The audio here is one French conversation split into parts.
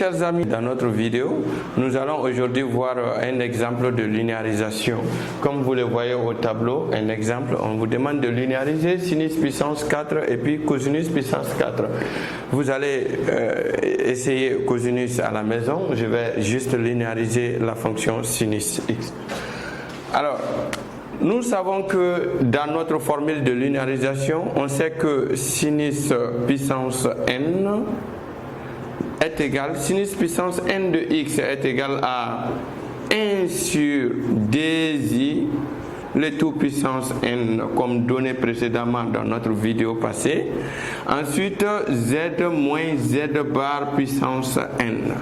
chers amis, dans notre vidéo, nous allons aujourd'hui voir un exemple de linéarisation. Comme vous le voyez au tableau, un exemple, on vous demande de linéariser sinus puissance 4 et puis cosinus puissance 4. Vous allez essayer cosinus à la maison, je vais juste linéariser la fonction sinus x. Alors, nous savons que dans notre formule de linéarisation, on sait que sinus puissance n est égal, sinus puissance n de x est égal à 1 sur 2i, le tout puissance n comme donné précédemment dans notre vidéo passée. Ensuite, z moins z bar puissance n.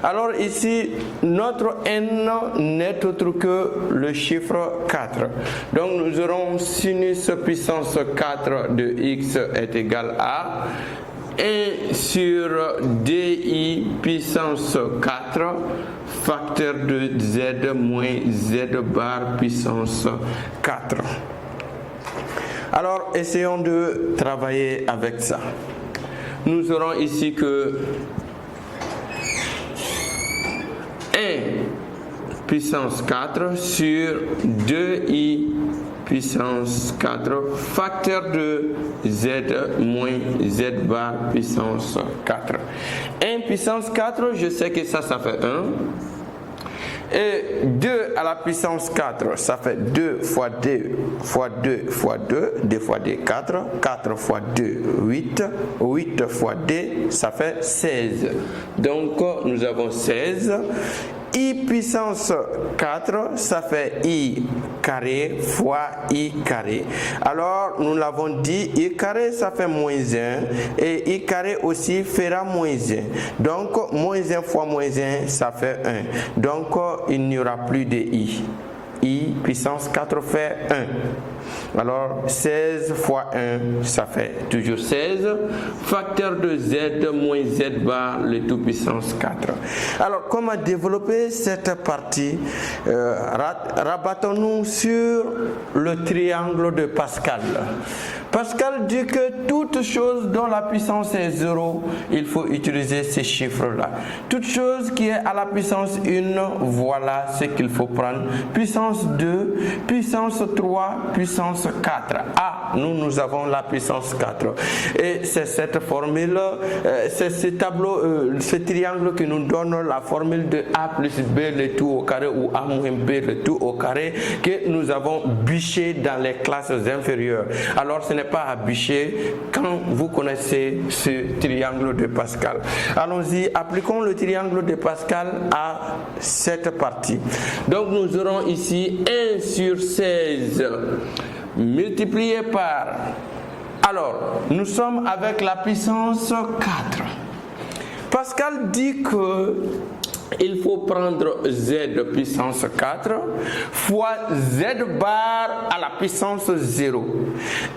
Alors ici, notre n n'est autre que le chiffre 4. Donc nous aurons sinus puissance 4 de x est égal à 1 sur di puissance 4 facteur de z moins z bar puissance 4. Alors essayons de travailler avec ça. Nous aurons ici que 1 puissance 4 sur 2i puissance 4 facteur de z moins z bar puissance 4. 1 puissance 4, je sais que ça fait 1. Et 2 à la puissance 4, ça fait 2 fois 2 fois 2 fois 2, 2 fois 2, 4. 4 fois 2, 8. 8 fois 2, ça fait 16. Donc, nous avons 16. I puissance 4, ça fait I carré fois I carré. Alors, nous l'avons dit, I carré, ça fait moins 1. Et I carré aussi fera moins 1. Donc, moins 1 fois moins 1, ça fait 1. Donc, il n'y aura plus de I. I puissance 4 fait 1. Alors 16 fois 1, ça fait toujours 16. Facteur de z moins z bar, le tout puissance 4. Alors comment développer cette partie? Rabattons-nous sur le triangle de Pascal. Pascal dit que toute chose dont la puissance est 0, il faut utiliser ces chiffres-là. Toute chose qui est à la puissance 1, voilà ce qu'il faut prendre. Puissance 2, puissance 3, puissance 4. Ah, nous avons la puissance 4. Et c'est cette formule, c'est ce tableau, ce triangle qui nous donne la formule de A plus B le tout au carré ou A moins B le tout au carré que nous avons bûché dans les classes inférieures. Alors ce n'est pas à bûcher quand vous connaissez ce triangle de Pascal. Allons-y, appliquons le triangle de Pascal à cette partie. Donc nous aurons ici 1 sur 16 multiplié par... Alors, nous sommes avec la puissance 4. Pascal dit que il faut prendre z puissance 4 fois z bar à la puissance 0.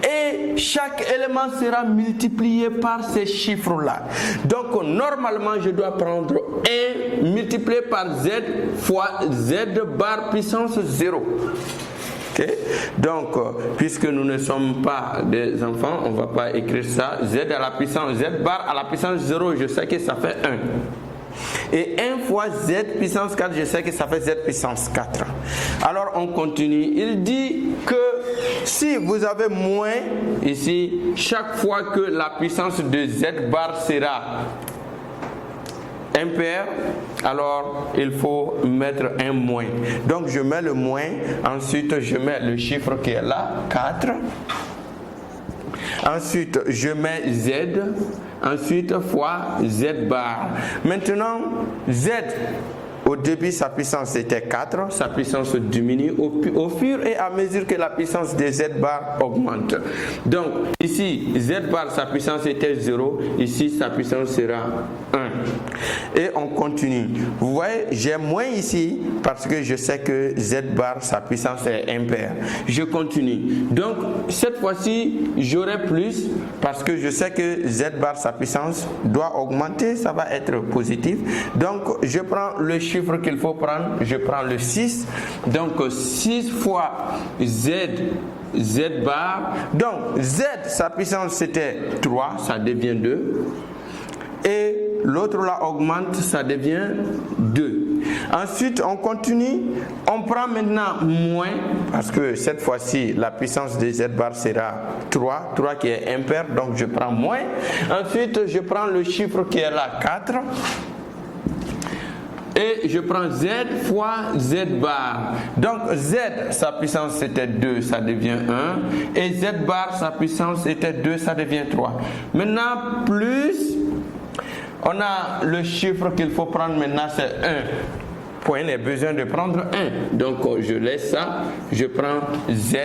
Et chaque élément sera multiplié par ces chiffres-là. Donc, normalement, je dois prendre 1 multiplié par z fois z bar puissance 0. Okay. Donc, puisque nous ne sommes pas des enfants, on ne va pas écrire ça. Z à la puissance, z bar à la puissance 0, je sais que ça fait 1. Et 1 fois z puissance 4, je sais que ça fait z puissance 4. Alors, on continue. Il dit que si vous avez moins ici, chaque fois que la puissance de z bar sera impair, alors il faut mettre un moins. Donc je mets le moins, ensuite je mets le chiffre qui est là, 4. Ensuite je mets z, ensuite fois z bar. Maintenant z, au début sa puissance était 4, sa puissance diminue au fur et à mesure que la puissance de z bar augmente. Donc ici z bar sa puissance était 0, ici sa puissance sera 1. Et on continue. Vous voyez, j'ai moins ici parce que je sais que z bar sa puissance est impaire. Je continue. Donc cette fois-ci j'aurai plus parce que je sais que z bar sa puissance doit augmenter, ça va être positif. Donc je prends le chiffre qu'il faut prendre, je prends le 6. Donc 6 fois z bar. Donc z sa puissance c'était 3, ça devient 2. Et l'autre là augmente, ça devient 2. Ensuite, on continue, on prend maintenant moins, parce que cette fois-ci, la puissance de z bar sera 3 qui est impair, donc je prends moins. Ensuite, je prends le chiffre qui est là, 4. Et je prends z fois z bar. Donc z, sa puissance c'était 2, ça devient 1. Et z bar, sa puissance était 2, ça devient 3. Maintenant, plus, on a le chiffre qu'il faut prendre maintenant, c'est 1. Point, il a besoin de prendre 1. Donc je laisse ça, je prends z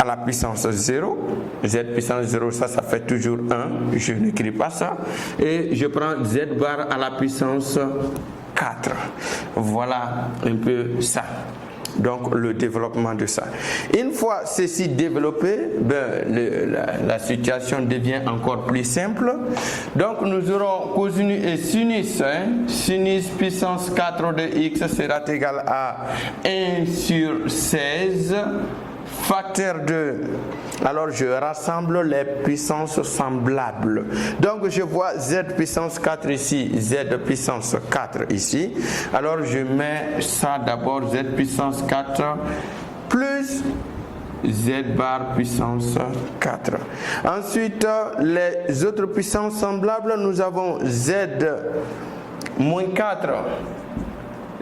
à la puissance 0, z puissance 0, ça fait toujours 1, je n'écris pas ça, et je prends z bar à la puissance 4. Voilà un peu ça. Donc le développement de ça. Une fois ceci développé, la situation devient encore plus simple. Donc nous aurons cosinus et sinus. Sinus puissance 4 de x sera égal à 1 sur 16 facteur de, alors je rassemble les puissances semblables. Donc je vois z puissance 4 ici, z puissance 4 ici. Alors je mets ça d'abord, z puissance 4 plus z bar puissance 4. Ensuite, les autres puissances semblables, nous avons z moins 4,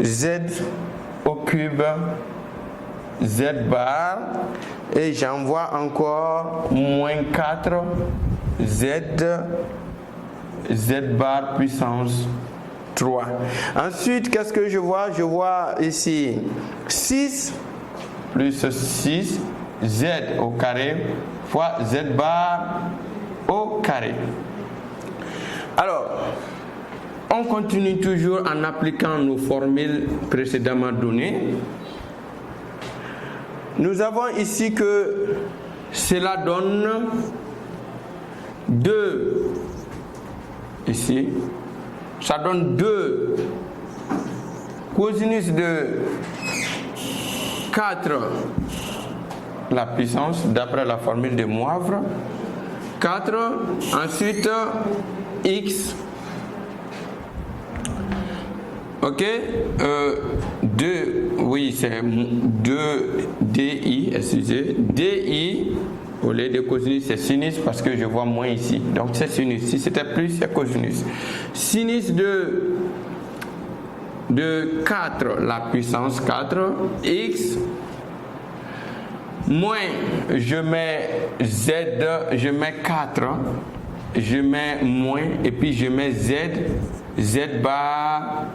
z au cube, z bar, et j'envoie encore moins 4 z bar puissance 3. Ensuite, qu'est-ce que je vois? Je vois ici 6 plus 6 z au carré fois z bar au carré. Alors, on continue toujours en appliquant nos formules précédemment données. Nous avons ici que cela donne 2, ici, ça donne 2 cosinus de 4, la puissance, d'après la formule de Moivre, 4, ensuite x, ok, 2, oui, c'est 2 di, excusez, di, au lieu de cosinus, c'est sinus parce que je vois moins ici, donc c'est sinus. Si c'était plus, c'est cosinus. Sinus de 4, la puissance 4, x, moins, je mets z, je mets 4, je mets moins, et puis je mets z bar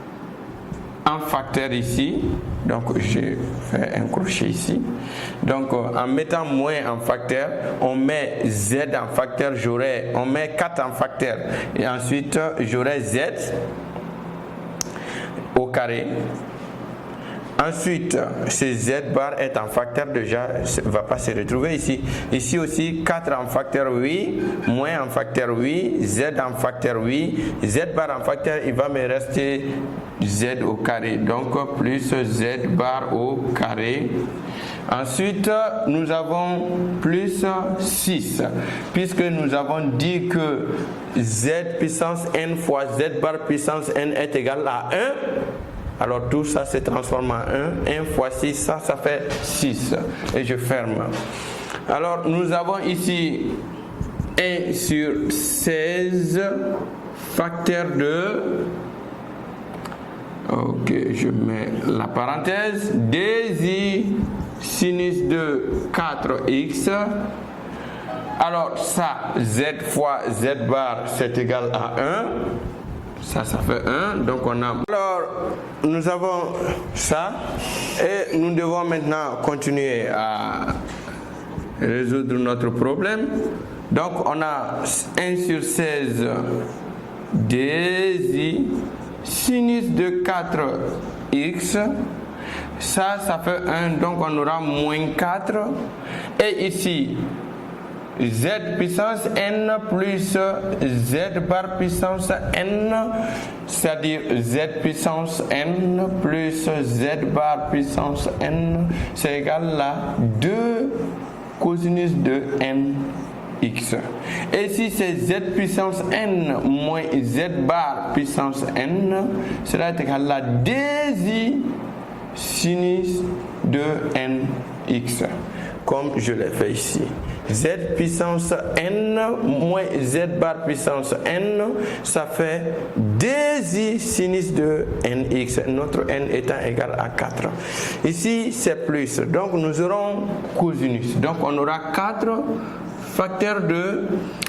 en facteur ici, donc je fais un crochet ici. Donc en mettant moins en facteur, on met z en facteur, on met 4 en facteur, et ensuite j'aurai z au carré. Ensuite, ce z bar est en facteur déjà, ne va pas se retrouver ici. Ici aussi, 4 en facteur 8, moins en facteur 8, z en facteur 8, z bar en facteur, il va me rester z au carré. Donc, plus z bar au carré. Ensuite, nous avons plus 6, puisque nous avons dit que z puissance n fois z bar puissance n est égal à 1. Alors tout ça se transforme en 1. 1 fois 6, ça fait 6. Et je ferme. Alors nous avons ici 1 sur 16 facteur de... Ok, je mets la parenthèse. Desi sinus de 4x. Alors ça, z fois z bar, c'est égal à 1. Ça fait 1, donc on a... Alors, nous avons ça, et nous devons maintenant continuer à résoudre notre problème. Donc, on a 1 sur 16 desi sinus de 4x. Ça fait 1, donc on aura moins 4. Et ici, z puissance n plus z bar puissance n, c'est-à-dire z puissance n plus z bar puissance n, c'est égal à 2 cosinus de n x. Et si c'est z puissance n moins z bar puissance n, cela est égal à dxi sinus de nx, comme je l'ai fait ici. Z puissance n moins z bar puissance n, ça fait dxi sinus de nx, notre n étant égal à 4. Ici, c'est plus, donc nous aurons cosinus. Donc on aura 4 facteurs de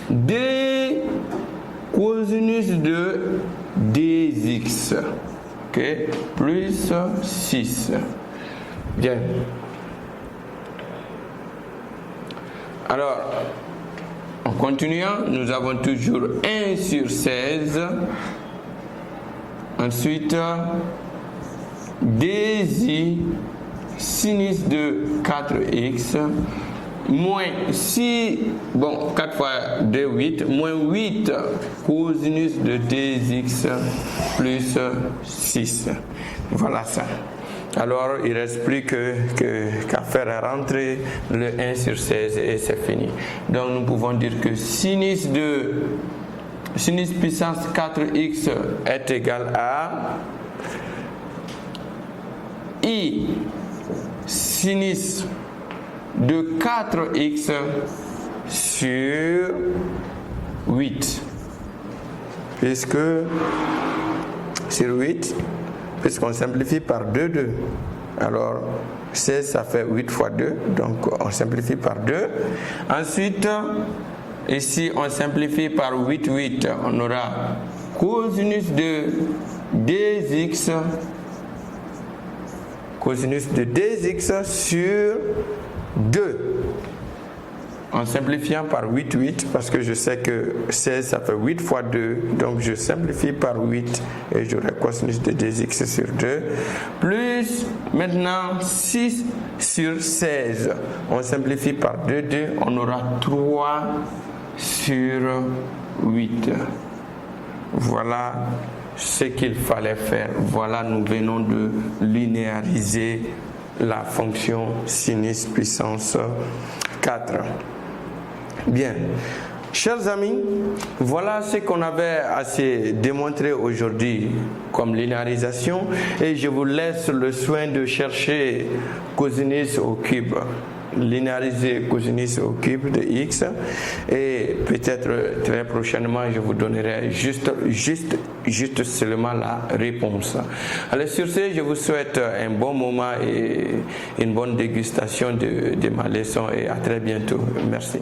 d cosinus de dx, ok, plus 6. Bien. Alors, en continuant, nous avons toujours 1 sur 16. Ensuite, dxi sinus de 4x moins 6, bon, 4 fois 2, 8, moins 8 cosinus de dx plus 6. Voilà ça. Alors, il ne reste plus qu'à faire rentrer le 1 sur 16 et c'est fini. Donc, nous pouvons dire que sinus puissance 4x est égal à i sinus de 4x sur 8. Puisque sur 8, puisqu'on simplifie par 2, 2. Alors, 16, ça fait 8 fois 2, donc on simplifie par 2. Ensuite, ici, on simplifie par 8, 8. On aura cosinus de dx, sur 2. En simplifiant par 8, 8, parce que je sais que 16, ça fait 8 fois 2, donc je simplifie par 8 et j'aurai cosinus de dx sur 2, plus maintenant 6 sur 16. On simplifie par 2, 2, on aura 3 sur 8. Voilà ce qu'il fallait faire. Voilà, nous venons de linéariser la fonction sinus puissance 4. Bien, chers amis, voilà ce qu'on avait à se démontrer aujourd'hui comme linéarisation et je vous laisse le soin de chercher cosinus au cube, linéariser cosinus au cube de x et peut-être très prochainement je vous donnerai juste seulement la réponse. Alors sur ce, je vous souhaite un bon moment et une bonne dégustation de ma leçon et à très bientôt. Merci.